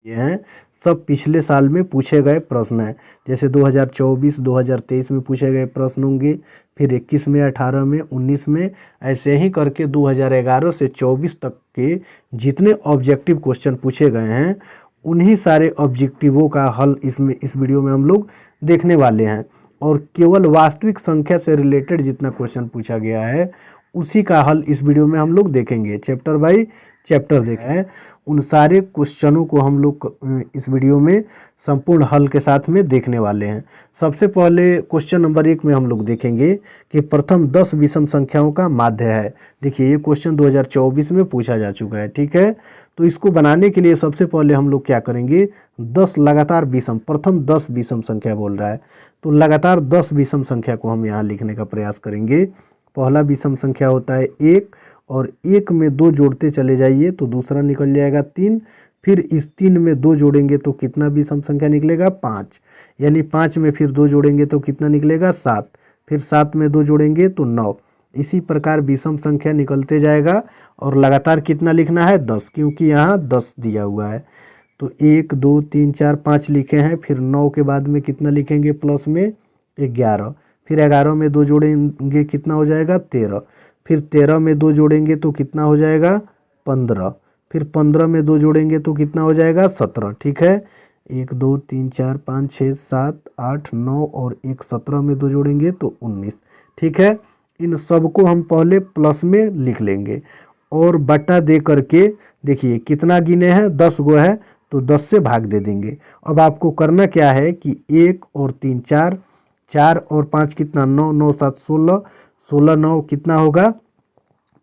ये हैं सब पिछले साल में पूछे गए प्रश्न हैं। जैसे 2024, 2023 में पूछे गए प्रश्न होंगे, फिर 21 में, 18 में, 19 में, ऐसे ही करके 2011 से 24 तक के जितने ऑब्जेक्टिव क्वेश्चन पूछे गए हैं उन्हीं सारे ऑब्जेक्टिवों का हल इस वीडियो में हम लोग देखने वाले हैं। और केवल वास्तविक संख्या से रिलेटेड जितना क्वेश्चन पूछा गया है उसी का हल इस वीडियो में हम लोग देखेंगे। चैप्टर बाय चैप्टर देखें, उन सारे क्वेश्चनों को हम लोग इस वीडियो में संपूर्ण हल के साथ में देखने वाले हैं। सबसे पहले क्वेश्चन नंबर 1 में हम लोग देखेंगे कि प्रथम 10 विषम संख्याओं का माध्य है। देखिए ये क्वेश्चन 2024 में पूछा जा चुका है, ठीक है। तो इसको बनाने के लिए सबसे पहले हम लोग क्या करेंगे, 10 लगातार विषम, प्रथम 10 विषम संख्या बोल रहा है तो लगातार 10 विषम संख्या को हम यहाँ लिखने का प्रयास करेंगे। पहला विषम संख्या होता है 1 और 1 में 2 जोड़ते चले जाइए तो दूसरा निकल जाएगा 3, फिर इस 3 में 2 जोड़ेंगे तो कितना विषम संख्या निकलेगा 5, यानी 5 में फिर 2 जोड़ेंगे तो कितना निकलेगा 7, फिर 7 में 2 जोड़ेंगे तो 9। इसी प्रकार विषम संख्या निकलते जाएगा और लगातार कितना लिखना है 10, क्योंकि यहाँ 10 दिया हुआ है। तो 1 2 3 4 5 लिखे हैं, फिर 9 के बाद में कितना लिखेंगे प्लस में 11, फिर 11 में 2 जोड़ेंगे कितना हो जाएगा 13, फिर 13 में 2 जोड़ेंगे तो कितना हो जाएगा 15, फिर 15 में 2 जोड़ेंगे तो कितना हो जाएगा 17, ठीक है। 1 2 3 4 5 6 7 8 9 और 1 17 में 2 जोड़ेंगे तो 19, ठीक है। इन सबको हम पहले प्लस में लिख लेंगे और बटा दे करके देखिए कितना गिने हैं 10 गो है तो 10 से भाग दे देंगे। अब आपको करना क्या है कि 1 और 3 4, 4 और 5 कितना 9, 9 7 16, 16 9 कितना होगा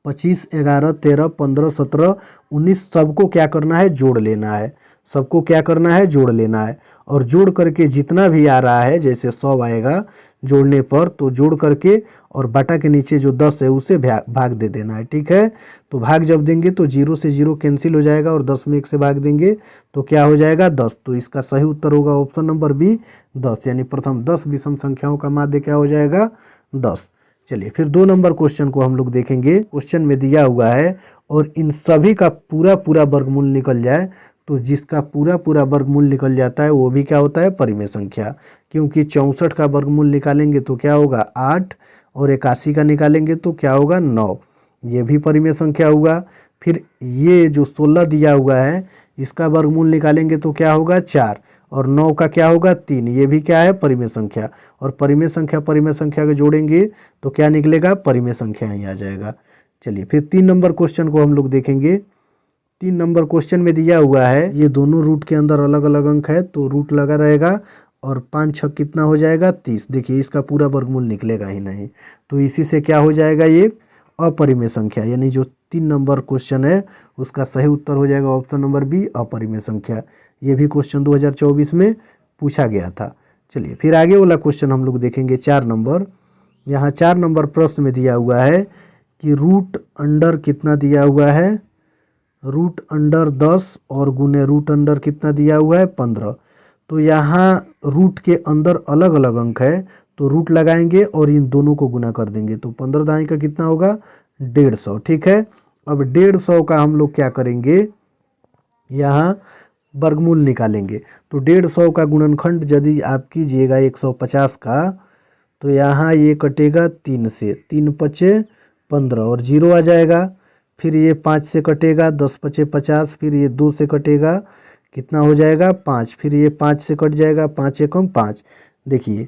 25, 11 13 15 17 19, सबको क्या करना है जोड़ लेना है, सबको क्या करना है जोड़ लेना है। और जोड़ करके जितना भी आ रहा है, जैसे 100 आएगा जोड़ने पर तो जोड़ करके और बटा के नीचे जो 10 है उसे भाग दे देना है, ठीक है। तो भाग जब देंगे तो 0 से 0 कैंसिल हो जाएगा और 10 में 1 से भाग देंगे तो क्या हो जाएगा 10। तो इसका सही उत्तर होगा ऑप्शन नंबर बी 10, यानी प्रथम 10 विषम संख्याओं का माध्य क्या हो जाएगा 10। चलिए फिर 2 नंबर क्वेश्चन को हम लोग देखेंगे। क्वेश्चन में दिया हुआ है और इन सभी का पूरा पूरा वर्गमूल निकल जाए तो जिसका पूरा पूरा वर्गमूल निकल जाता है वो भी क्या होता है परिमेय संख्या, क्योंकि 64 का वर्गमूल निकालेंगे तो क्या होगा 8 और 81 का निकालेंगे तो क्या होगा 9, ये भी परिमेय संख्या हुआ। फिर ये जो 16 दिया हुआ है इसका वर्गमूल निकालेंगे तो क्या होगा 4 और 9 का क्या होगा 3, ये भी क्या है परिमेय संख्या। और परिमेय संख्या को जोड़ेंगे तो क्या निकलेगा परिमेय संख्या ही आ जाएगा। चलिए फिर 3 नंबर क्वेश्चन को हम लोग देखेंगे। 3 नंबर क्वेश्चन में दिया हुआ है ये दोनों रूट के अंदर अलग अलग अंक है तो रूट लगा रहेगा और 5 6 कितना हो जाएगा 30। देखिए इसका पूरा वर्गमूल निकलेगा ही नहीं तो इसी से क्या हो जाएगा ये अपरिमेय संख्या, यानी जो 3 नंबर क्वेश्चन है उसका सही उत्तर हो जाएगा ऑप्शन नंबर बी अपरिमेय संख्या। ये भी क्वेश्चन 2024 में पूछा गया था। चलिए फिर आगे वाला क्वेश्चन हम लोग देखेंगे 4 नंबर। यहाँ 4 नंबर प्रश्न में दिया हुआ है कि रूट अंडर कितना दिया हुआ है, रूट अंडर 10 और गुने रूट अंडर कितना दिया हुआ है 15। तो यहाँ रूट के अंदर अलग अलग अंक है तो रूट लगाएंगे और इन दोनों को गुना कर देंगे तो 15 दाई का कितना होगा 150, ठीक है। अब 150 का हम लोग क्या करेंगे यहाँ वर्गमूल निकालेंगे तो 150 का गुणनखंड यदि आप कीजिएगा 150 का तो यहाँ ये कटेगा 3 से, 3 पचे 15 और 0 आ जाएगा। फिर ये 5 से कटेगा 10 पचे 50, फिर ये 2 से कटेगा कितना हो जाएगा 5, फिर ये 5 से कट जाएगा 5 एकम 5। देखिए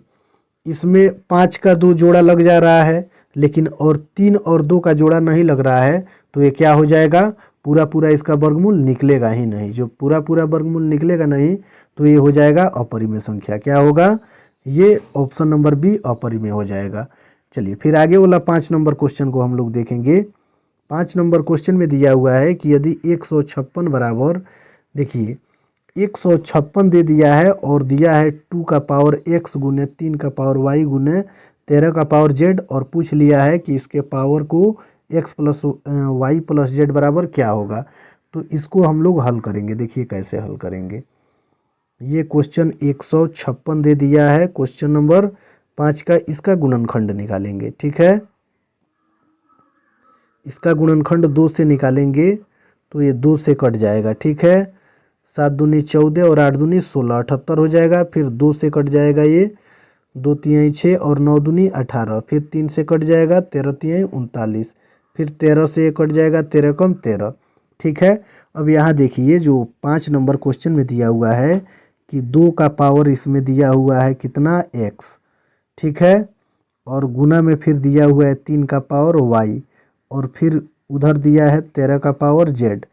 इसमें 5 का 2 जोड़ा लग जा रहा है लेकिन और 3 और 2 का जोड़ा नहीं लग रहा है तो ये क्या हो जाएगा पूरा पूरा इसका वर्गमूल निकलेगा ही नहीं। जो पूरा पूरा वर्गमूल निकलेगा नहीं तो ये हो जाएगा अपरिमेय संख्या, क्या होगा ये ऑप्शन नंबर बी अपरिमेय हो जाएगा। चलिए फिर आगे वाला 5 नंबर क्वेश्चन को हम लोग देखेंगे। 5 नंबर क्वेश्चन में दिया हुआ है कि यदि 156 बराबर, देखिए 156 दे दिया है और दिया है 2 का पावर x गुने 3 का पावर y गुने 13 का पावर z और पूछ लिया है कि इसके पावर को x plus y plus z बराबर क्या होगा। तो इसको हम लोग हल करेंगे, देखिए कैसे हल करेंगे। ये क्वेश्चन 156 दे दिया है क्वेश्चन नंबर 5 का, इसका गुणनखंड निकालेंगे, ठीक है। इसका गुणनखंड 2 से निकालेंगे तो ये 2 से कट जाएगा, ठीक है। 7 दूनी 14 और 8 दूनी 16, 78 हो जाएगा। फिर 2 से कट जाएगा ये, 2 तिहाई 6 और 9 दूनी 18, फिर 3 से कट जाएगा 13 तिहाई 39, फिर 13 से ये कट जाएगा 13 कम 13। ठीक है, अब यहाँ देखिए जो 5 नंबर क्वेश्चन में दिया हुआ है कि 2 का पावर इसमें दिया हुआ है कितना x, ठीक है, और गुना में फिर दिया हुआ है 3 का पावर y, और फिर उधर दिया है 13 का पावर z।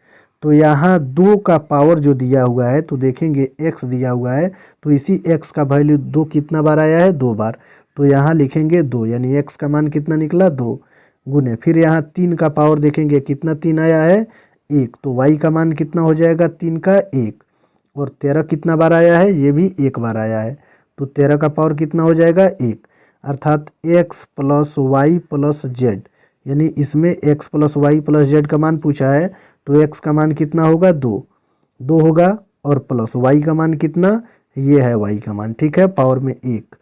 तो यहाँ 2 का पावर जो दिया हुआ है तो देखेंगे x दिया हुआ है, तो इसी x का वैल्यू 2 कितना बार आया है, 2 बार, तो यहाँ लिखेंगे 2, यानी x का मान कितना निकला 2, गुने फिर यहाँ 3 का पावर देखेंगे कितना 3 आया है 1, तो y का मान कितना हो जाएगा 3 का 1, और 13 कितना बार आया है, ये भी 1 बार आया है, तो 13 का पावर कितना हो जाएगा 1, अर्थात x plus y plus z, यानी इसमें x plus y plus z का मान पूछा है, तो x का मान कितना होगा 2 होगा, और प्लस y का मान कितना, ये है y का मान, ठीक है, पावर में 1,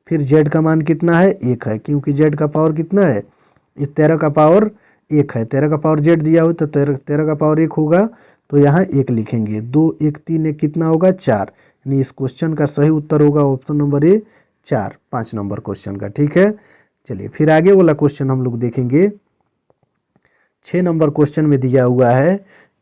फिर z का मान कितना है 1 है, क्योंकि z का पावर कितना है, इस 13 का पावर 1 है, 13 का पावर z दिया हो तो 13 का पावर 1 होगा, तो यहाँ 1 लिखेंगे, 2 1 3 1 कितना होगा 4, यानी इस क्वेश्चन का सही उत्तर होगा option number A 4, 5 number question का। ठीक है, चलिए फिर आगे वाला क्वेश्चन हम लोग देखेंगे। 6 नंबर क्वेश्चन में दिया हुआ है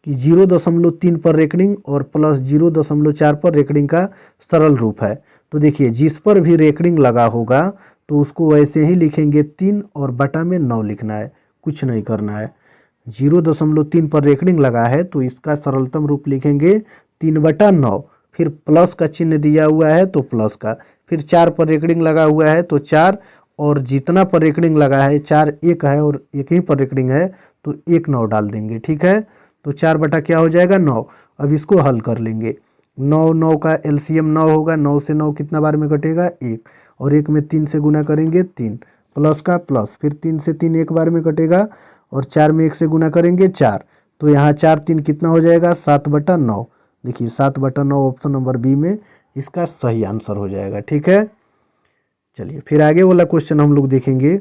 कि 0.3 पर रेकरिंग और प्लस 0.4 पर रेकरिंग का सरल रूप है। तो देखिए जिस पर भी रेकरिंग लगा होगा तो उसको वैसे ही लिखेंगे 3 और बटा में 9 लिखना है, कुछ नहीं करना है। 0.3 पर रेकरिंग लगा है तो इसका सरलतम रूप लिखेंगे 3/9, फिर प्लस का चिन्ह दिया हुआ है तो प्लस का, फिर 4 पर रेकरिंग लगा हुआ है तो 4, और जितना पर रेकरिंग लगा है 4 1 है और एक ही पर रेकरिंग है तो 1 9 डाल देंगे। ठीक है, तो 4 बटा क्या हो जाएगा 9। अब इसको हल कर लेंगे, 9 9 का एलसीएम 9 होगा, 9 से 9 कितना बार में कटेगा 1, और 1 में 3 से गुना करेंगे 3, प्लस का प्लस, फिर 3 से 3 एक बार में कटेगा, और 4 में 1 से गुना करेंगे 4, तो यहाँ 4 3 कितना हो जाएगा 7/9। देखिए 7/9 ऑप्शन नंबर बी में इसका सही आंसर हो जाएगा। ठीक है, चलिए फिर आगे वाला क्वेश्चन हम लोग देखेंगे।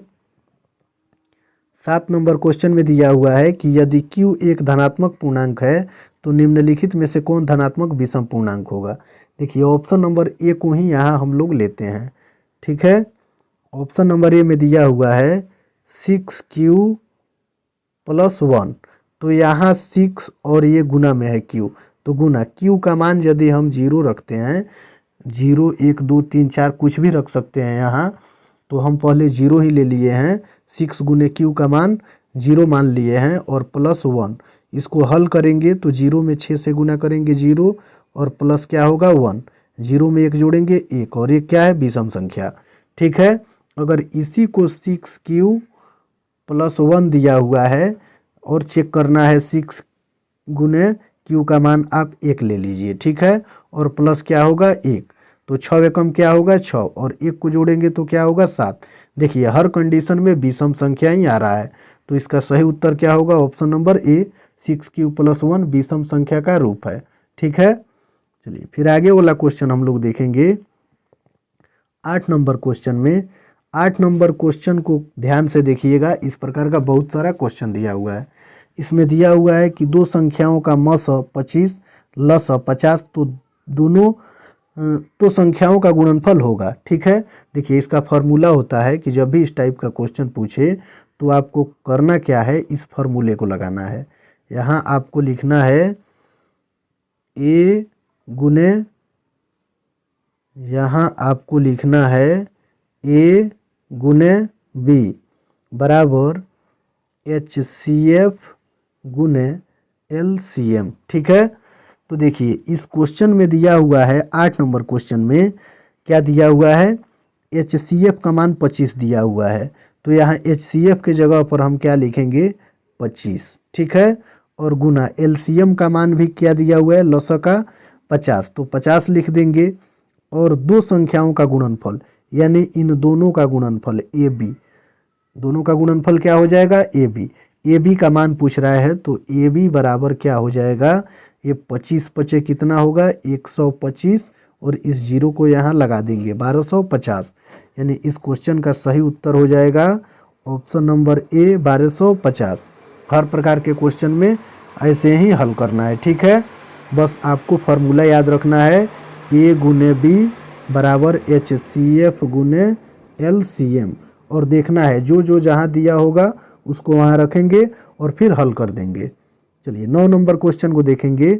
7 नंबर क्वेश्चन में दिया हुआ है कि यदि q एक धनात्मक पूर्णांक है तो निम्नलिखित में से कौन धनात्मक विषम पूर्णांक होगा। देखिए ऑप्शन नंबर ए को ही यहाँ हम लोग लेते हैं। ठीक है, ऑप्शन नंबर ए में दिया हुआ है 6q + 1, तो यहाँ 6 और ये गुना में है q, तो गुना q का मान यदि हम 0 रखते हैं, 0 1 2 3 4 कुछ भी रख सकते हैं यहाँ, तो हम पहले 0 ही ले लिए हैं, 6 गुने q का मान 0 मान लिए हैं, और प्लस 1, इसको हल करेंगे तो 0 में 6 से गुना करेंगे 0, और प्लस क्या होगा 1, 0 में 1 जोड़ेंगे 1, और ये क्या है विषम संख्या। ठीक है, अगर इसी को 6q + 1 दिया हुआ है और चेक करना है 6 गुने q का मान आप 1 ले लीजिए। ठीक है, और प्लस क्या होगा 1, तो 6 एकम क्या होगा 6, और 1 को जोड़ेंगे तो क्या होगा 7। देखिए हर कंडीशन में विषम संख्या ही आ रहा है, तो इसका सही उत्तर क्या होगा ऑप्शन नंबर ए 6q + 1 विषम संख्या का रूप है। ठीक है, चलिए फिर आगे वाला क्वेश्चन हम लोग देखेंगे। 8 नंबर क्वेश्चन में, 8 नंबर क्वेश्चन को ध्यान से देखिएगा, इस प्रकार का बहुत सारा क्वेश्चन दिया हुआ है। इसमें दिया हुआ है कि 2 संख्याओं का मस 25 लस 50, तो दोनों तो संख्याओं का गुणनफल होगा। ठीक है, देखिए इसका फार्मूला होता है कि जब भी इस टाइप का क्वेश्चन पूछे तो आपको करना क्या है, इस फार्मूले को लगाना है। यहाँ आपको लिखना है a गुने, यहाँ आपको लिखना है a गुने b बराबर HCF गुने LCM। ठीक है, तो देखिए इस क्वेश्चन में दिया हुआ है 8 नंबर क्वेश्चन में क्या दिया हुआ है, HCF का मान 25 दिया हुआ है, तो यहाँ HCF के जगह पर हम क्या लिखेंगे 25। ठीक है, और गुना LCM का मान भी क्या दिया हुआ है लसा का 50, तो 50 लिख देंगे, और 2 संख्याओं का गुणनफल यानी इन दोनों का गुणनफल AB, दोनों का गुणनफल क्या हो जाएगा AB, AB का मान पूछ रहा है तो AB बराबर क्या हो जाएगा, ये 25 पचे कितना होगा 125, और इस 0 को यहाँ लगा देंगे 1250, यानी इस क्वेश्चन का सही उत्तर हो जाएगा ऑप्शन नंबर ए 1250। हर प्रकार के क्वेश्चन में ऐसे ही हल करना है। ठीक है, बस आपको फार्मूला याद रखना है, A गुने B बराबर HCF गुने LCM, और देखना है जो जो जहाँ दिया होगा उसको वहाँ रखेंगे और फिर हल कर देंगे। चलिए 9 नंबर क्वेश्चन को देखेंगे।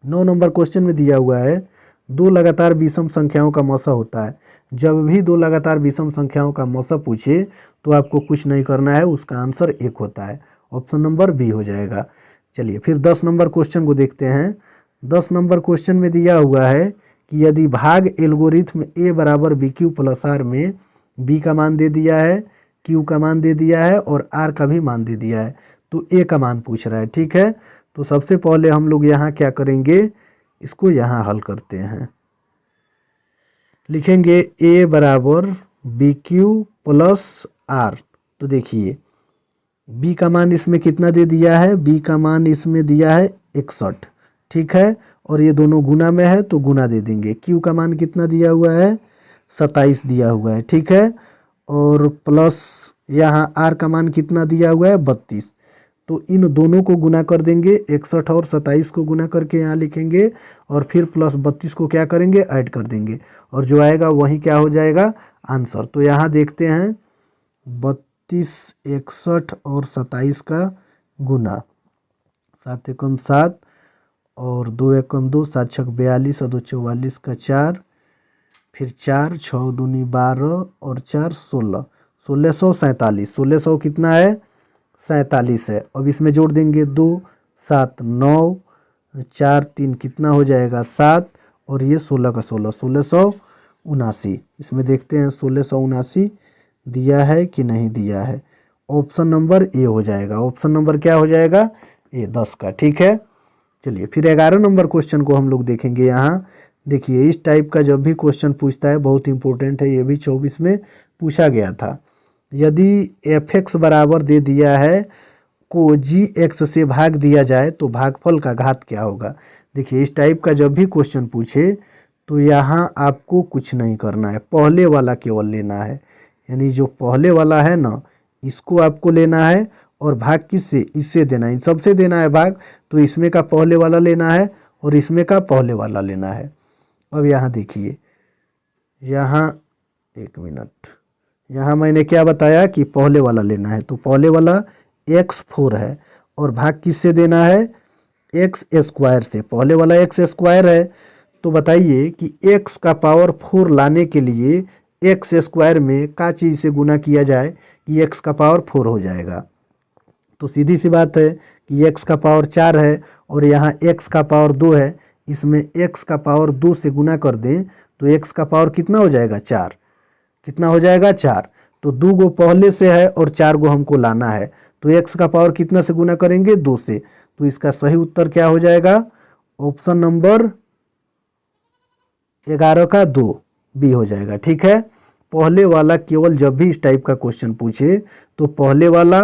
9 नंबर क्वेश्चन में दिया हुआ है दो लगातार विषम संख्याओं का मौसा होता है। जब भी दो लगातार विषम संख्याओं का मौसा पूछे तो आपको कुछ नहीं करना है, उसका आंसर 1 होता है। ऑप्शन नंबर बी हो जाएगा। चलिए फिर 10 नंबर क्वेश्चन को देखते हैं। 10 नंबर क्वेश्चन में दिया हुआ है कि यदि भाग एल्गोरिथ्म ए बराबर बी क्यू प्लस आर में बी का मान दे दिया है, क्यू का मान दे दिया है और आर का भी मान दे दिया है, तो ए का मान पूछ रहा है। ठीक है, तो सबसे पहले हम लोग यहाँ क्या करेंगे, इसको यहाँ हल करते हैं। लिखेंगे ए बराबर बी क्यू प्लस आर। तो देखिए बी का मान इसमें कितना दे दिया है, बी का मान इसमें दिया है 61। ठीक है, और ये दोनों गुना में है तो गुना दे देंगे। क्यू का मान कितना दिया हुआ है, 27 दिया हुआ है। ठीक है, और प्लस यहाँ आर का मान कितना दिया हुआ है, 32। तो इन दोनों को गुना कर देंगे, 61 और 27 को गुना करके यहाँ लिखेंगे और फिर प्लस 32 को क्या करेंगे, ऐड कर देंगे, और जो आएगा वही क्या हो जाएगा, आंसर। तो यहाँ देखते हैं 32, 61 और 27 का गुना, 7 एकम 7 और 2 एकम 2, 7 छक 42 और 2 44 का 4, फिर 4 6 दूनी 12 और 4 16, 1647। 1600 कितना है, 47 है। अब इसमें जोड़ देंगे 2 7 9 4 3 कितना हो जाएगा 7, और ये 16 का 16, 1679। इसमें देखते हैं 1679 दिया है कि नहीं दिया है। ऑप्शन नंबर ए हो जाएगा। ऑप्शन नंबर क्या हो जाएगा, ए 10 का। ठीक है, चलिए फिर 11 नंबर क्वेश्चन को हम लोग देखेंगे। यहाँ देखिए इस टाइप का जब भी क्वेश्चन पूछता है बहुत इंपॉर्टेंट है, ये भी 24 में पूछा गया था। यदि f(x) बराबर दे दिया है को g(x) से भाग दिया जाए तो भागफल का घात क्या होगा। देखिए इस टाइप का जब भी क्वेश्चन पूछे तो यहाँ आपको कुछ नहीं करना है, पहले वाला केवल लेना है, यानी जो पहले वाला है ना इसको आपको लेना है, और भाग किससे, इससे देना है, इन सबसे देना है भाग, तो इसमें का पहले वाला लेना है और इसमें का पहले वाला लेना है। अब यहाँ देखिए, यहाँ 1 मिनट, यहाँ मैंने क्या बताया कि पहले वाला लेना है, तो पहले वाला x4 है और भाग किससे देना है, x स्क्वायर से। पहले वाला x स्क्वायर है, तो बताइए कि x का पावर 4 लाने के लिए x स्क्वायर में का चीज़ से गुना किया जाए कि x का पावर 4 हो जाएगा। तो सीधी सी बात है कि x का पावर 4 है और यहाँ x का पावर 2 है, इसमें x का पावर 2 से गुना कर दें तो x का पावर कितना हो जाएगा, 4। कितना हो जाएगा, 4। तो 2 गो पहले से है और 4 गो हमको लाना है, तो x का पावर कितना से गुना करेंगे, 2 से। तो इसका सही उत्तर क्या हो जाएगा, ऑप्शन नंबर 11 का 2 बी हो जाएगा। ठीक है, पहले वाला केवल जब भी इस टाइप का क्वेश्चन पूछे तो पहले वाला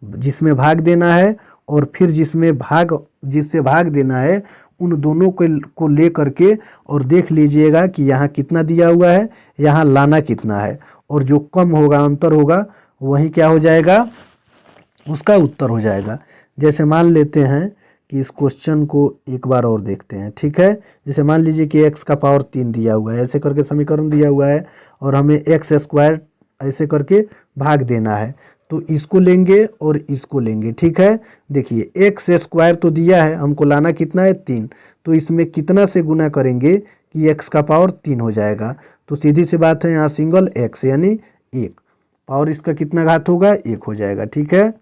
जिसमें भाग देना है और फिर जिससे भाग देना है उन दोनों को ले करके और देख लीजिएगा कि यहाँ कितना दिया हुआ है, यहाँ लाना कितना है, और जो कम होगा, अंतर होगा, वही क्या हो जाएगा, उसका उत्तर हो जाएगा। जैसे मान लेते हैं कि इस क्वेश्चन को एक बार और देखते हैं। ठीक है, जैसे मान लीजिए कि x का पावर 3 दिया हुआ है, ऐसे करके समीकरण दिया हुआ है और हमें x स्क्वायर ऐसे करके भाग देना है, तो इसको लेंगे और इसको लेंगे। ठीक है, देखिए x स्क्वायर तो दिया है, हमको लाना कितना है, 3, तो इसमें कितना से गुना करेंगे कि x का पावर 3 हो जाएगा। तो सीधी सी बात है, यहाँ सिंगल x यानी 1, पावर इसका कितना घात होगा, 1 हो जाएगा। ठीक है।